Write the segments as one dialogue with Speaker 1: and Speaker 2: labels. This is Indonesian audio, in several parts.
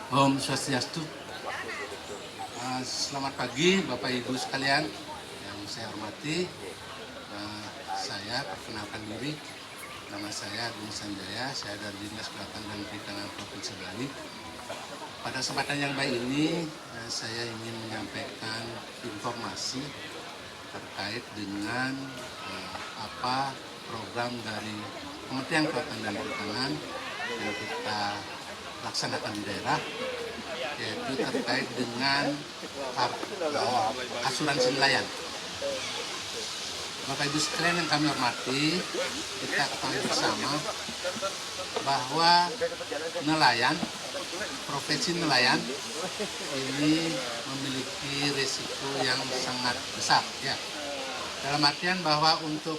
Speaker 1: Om Swastiastu. Selamat pagi Bapak Ibu sekalian yang saya hormati. Saya perkenalkan diri, nama saya Agung Sanjaya, saya dari Dinas Kelautan dan Perikanan Provinsi Bali. Pada kesempatan yang baik ini, saya ingin menyampaikan informasi terkait dengan apa program dari Kementerian Kelautan dan Perikanan yang kita laksanakan di daerah, yaitu terkait dengan asuransi nelayan. Bapak Ibu sekalian yang kami hormati, kita ketahui bersama bahwa nelayan, profesi nelayan ini memiliki risiko yang sangat besar, ya. Dalam artian bahwa untuk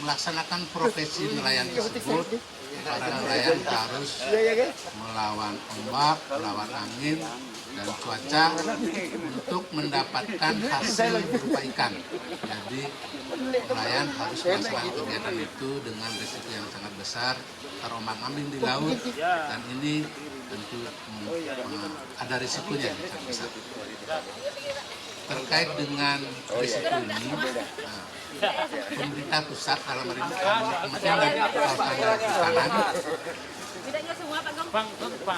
Speaker 1: melaksanakan profesi nelayan tersebut, para nelayan harus melawan ombak, melawan angin dan cuaca untuk mendapatkan hasil berupa ikan. Jadi nelayan harus melaksanakan kegiatan itu dengan risiko yang sangat besar, terombang-ambing di laut, dan ini tentu ada risikonya yang sangat besar. Terkait dengan risiko ini, pemerintah pusat dalam hal ini Kementerian Kelautan dan Perikanan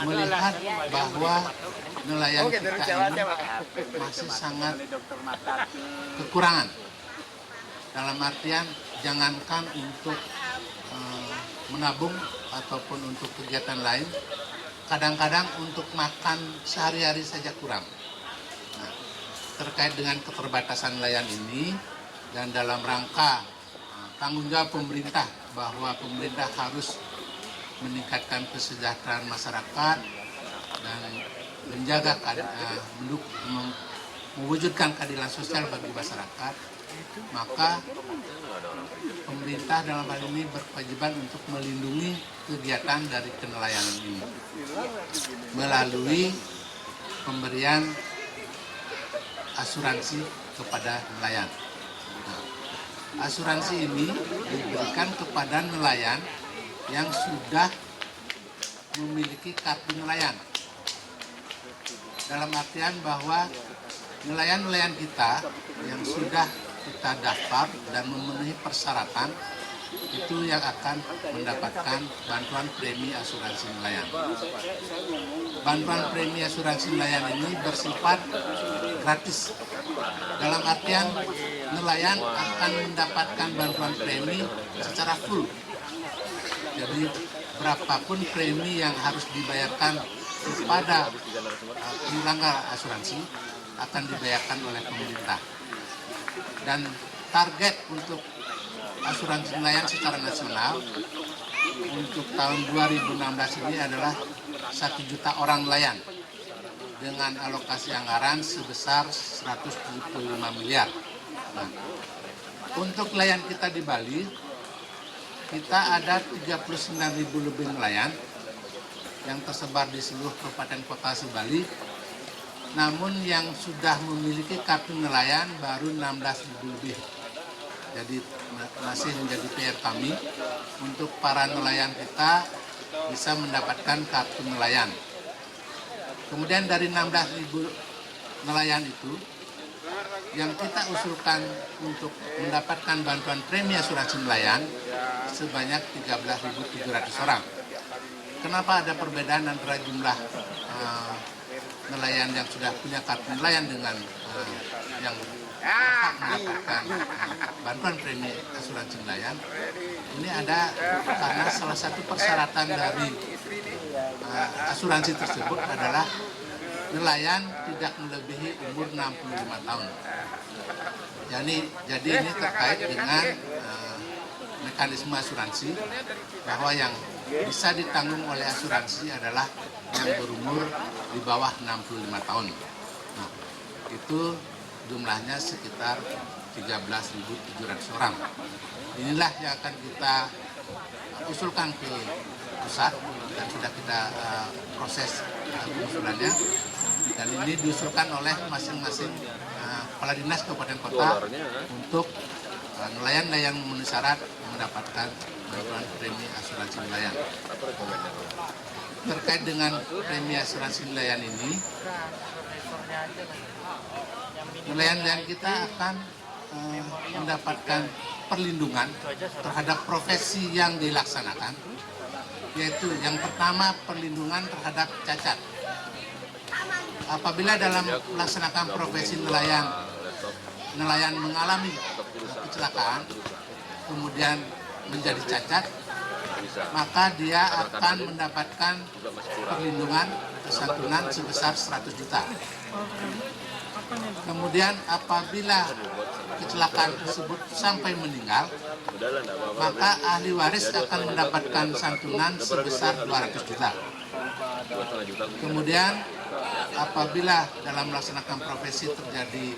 Speaker 1: melihat bahwa nelayan kita ini masih sangat kekurangan. Dalam artian jangankan untuk menabung ataupun untuk kegiatan lain, kadang-kadang untuk makan sehari-hari saja kurang. Terkait dengan keterbatasan nelayan ini dan dalam rangka tanggung jawab pemerintah bahwa pemerintah harus meningkatkan kesejahteraan masyarakat dan menjaga mewujudkan keadilan sosial bagi masyarakat, maka pemerintah dalam hal ini berkewajiban untuk melindungi kegiatan dari kenelayanan ini melalui pemberian asuransi kepada nelayan. Asuransi ini diberikan kepada nelayan yang sudah memiliki kartu nelayan. Dalam artian bahwa nelayan-nelayan kita yang sudah kita daftar dan memenuhi persyaratan itu yang akan mendapatkan bantuan premi asuransi nelayan. Bantuan premi asuransi nelayan ini bersifat gratis. Dalam artian nelayan akan mendapatkan bantuan premi secara full. Jadi berapapun premi yang harus dibayarkan kepada penyelenggara asuransi akan dibayarkan oleh pemerintah. Dan target untuk asuransi nelayan secara nasional untuk tahun 2016 ini adalah 1 juta orang nelayan dengan alokasi anggaran sebesar 175 miliar. Nah, untuk nelayan kita di Bali, kita ada 39.000 lebih nelayan yang tersebar di seluruh kabupaten kota Bali. Namun yang sudah memiliki kartu nelayan baru 16.000 lebih. Jadi masih menjadi PR kami untuk para nelayan kita bisa mendapatkan kartu nelayan. Kemudian dari 16.000 nelayan itu, yang kita usulkan untuk mendapatkan bantuan premi asuransi nelayan sebanyak 13.700 orang. Kenapa ada perbedaan antara jumlah nelayan yang sudah punya kartu nelayan dengan yang mendapatkan bantuan premi asuransi nelayan? Ini ada karena salah satu persyaratan dari asuransi tersebut adalah nelayan tidak melebihi umur 65 tahun. Jadi ini terkait dengan mekanisme asuransi bahwa yang bisa ditanggung oleh asuransi adalah yang berumur di bawah 65 tahun. Nah, itu jumlahnya sekitar 13.700 orang. Inilah yang akan kita usulkan ke pusat dan sudah kita proses pengusulannya, dan ini diusulkan oleh masing-masing kepala dinas kabupaten kota untuk nelayan yang memenuhi syarat mendapatkan bantuan premi asuransi nelayan. terkait dengan premi asuransi nelayan ini, nelayan kita akan mendapatkan perlindungan terhadap profesi yang dilaksanakan, yaitu yang pertama perlindungan terhadap cacat. Apabila dalam melaksanakan profesi nelayan mengalami kecelakaan, kemudian menjadi cacat, maka dia akan mendapatkan perlindungan santunan sebesar 100 juta. Kemudian apabila kecelakaan tersebut sampai meninggal, maka ahli waris akan mendapatkan santunan sebesar 200 juta. Kemudian apabila dalam melaksanakan profesi terjadi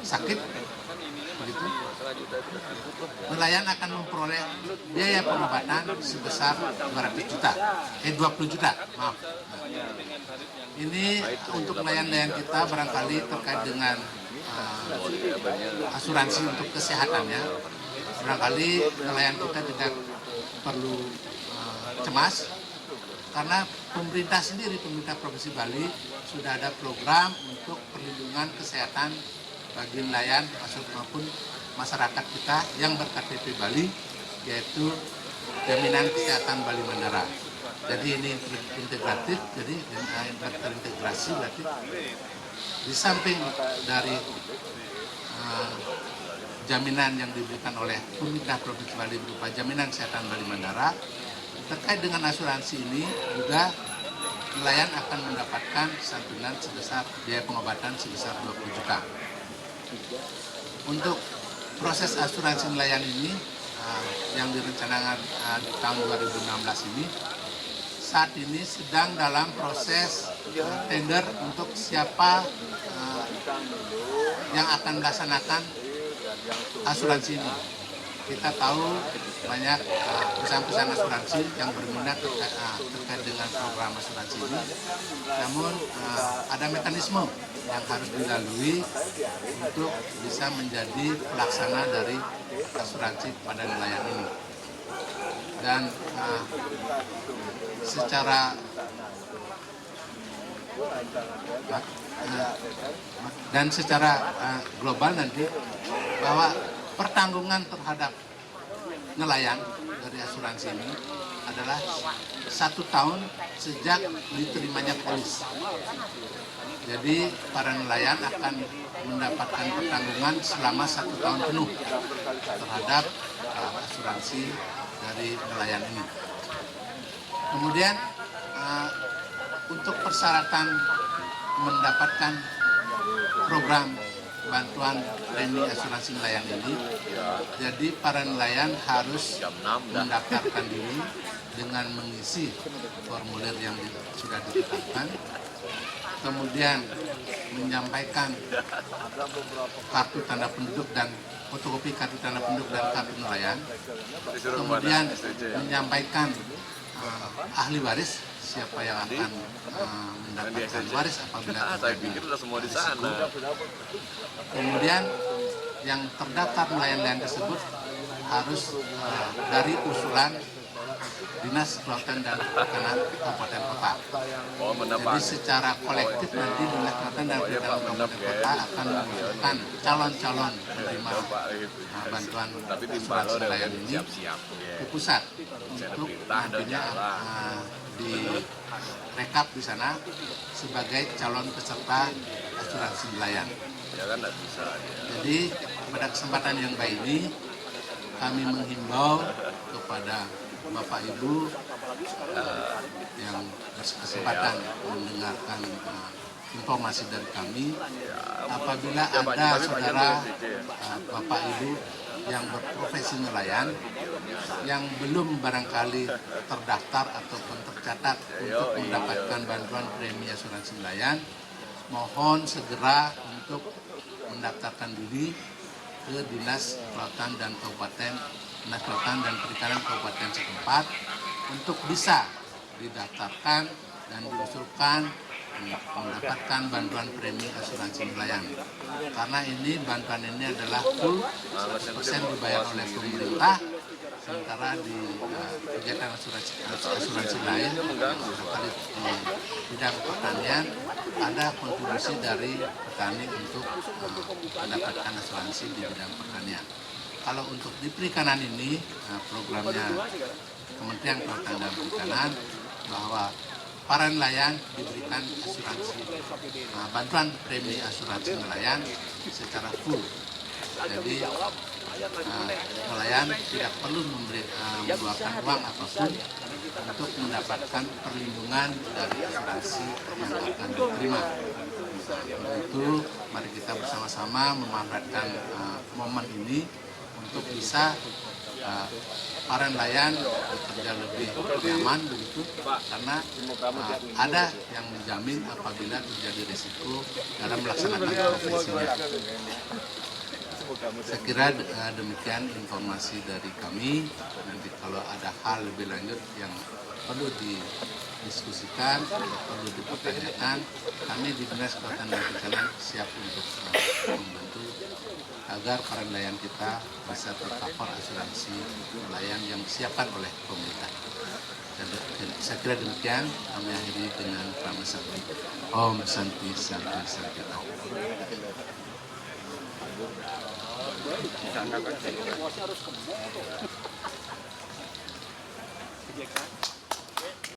Speaker 1: sakit, begitu, nelayan akan memperoleh biaya pengobatan sebesar 20 juta, maaf. Ini untuk nelayan-nelayan kita barangkali terkait dengan asuransi untuk kesehatannya. Barangkali nelayan kita tidak perlu cemas, karena pemerintah sendiri, pemerintah Provinsi Bali sudah ada program untuk perlindungan kesehatan bagi nelayan maupun masyarakat kita yang ber-KTP Bali, yaitu jaminan kesehatan Bali Mandara. Jadi ini integratif, jadi terintegrasi, berarti di samping dari jaminan yang diberikan oleh pemerintah Provinsi Bali berupa jaminan kesehatan Bali Mandara, terkait dengan asuransi ini juga nelayan akan mendapatkan santunan sebesar biaya pengobatan sebesar 20 juta. Untuk proses asuransi nelayan ini yang direncanakan di tahun 2016 ini, saat ini sedang dalam proses tender untuk siapa yang akan melaksanakan asuransi ini. Kita tahu banyak perusahaan-perusahaan asuransi yang berminat terkait dengan program asuransi ini. Namun ada mekanisme yang harus dilalui untuk bisa menjadi pelaksana dari asuransi pada nelayan ini. Dan secara global nanti bahwa pertanggungan terhadap nelayan dari asuransi ini adalah 1 tahun sejak diterimanya polis. Jadi para nelayan akan mendapatkan pertanggungan selama 1 tahun penuh terhadap asuransi dari nelayan ini. Kemudian untuk persyaratan mendapatkan program bantuan premi asuransi nelayan ini, jadi para nelayan harus mendaftarkan diri dengan mengisi formulir yang sudah ditetapkan, kemudian menyampaikan kartu tanda penduduk dan fotokopi kartu tanda penduduk dan kartu nelayan, kemudian menyampaikan ahli waris, siapa yang akan mendapatkan waris apabila terjadi risiko. Kemudian yang terdaftar nelayan-nelayan tersebut harus dari usulan Dinas Kelautan dan Perikanan Kabupaten Kota. Jadi secara kolektif nanti Dinas Kelautan dan Perikanan Kabupaten Kota akan mengusulkan calon-calon penerima bantuan asuransi nelayan ini ke pusat untuk nantinya direkap di sana sebagai calon peserta asuransi nelayan. Jadi pada kesempatan yang baik ini kami menghimbau kepada Bapak Ibu yang berkesempatan mendengarkan informasi dari kami, apabila ada saudara Bapak Ibu yang berprofesi nelayan yang belum barangkali terdaftar ataupun tercatat untuk mendapatkan bantuan premi asuransi nelayan, mohon segera untuk mendaftarkan diri ke Dinas Kelautan dan Perikanan Kabupaten setempat untuk bisa didaftarkan dan diusulkan mendapatkan bantuan premi asuransi nelayan. Karena ini bantuan ini adalah full 100% dibayar oleh pemerintah, sementara di kegiatan asuransi lain, barangkali di bidang pertanian, ada kontribusi dari petani untuk mendapatkan asuransi di bidang pertanian. Kalau untuk di perikanan ini, programnya Kementerian Kelautan dan Perikanan bahwa para nelayan diberikan asuransi, bantuan premi asuransi nelayan secara full. Jadi nelayan tidak perlu mengeluarkan uang apapun untuk mendapatkan perlindungan dari asuransi yang akan diterima. Untuk itu, mari kita bersama-sama memanfaatkan momen ini untuk bisa para nelayan bekerja lebih nyaman begitu, karena ada yang menjamin apabila terjadi risiko dalam melaksanakan profesinya. Saya kira demikian informasi dari kami. Nanti kalau ada hal lebih lanjut yang perlu didiskusikan, perlu dipertanyakan, kami di Dinas Kelautan dan Perikanan siap untuk membantu agar para nelayan kita bisa tercover asuransi nelayan yang disiapkan oleh pemerintah. Saya kira demikian, kami akhiri dengan Prama Sakti. Om Santi Santi Santi Om.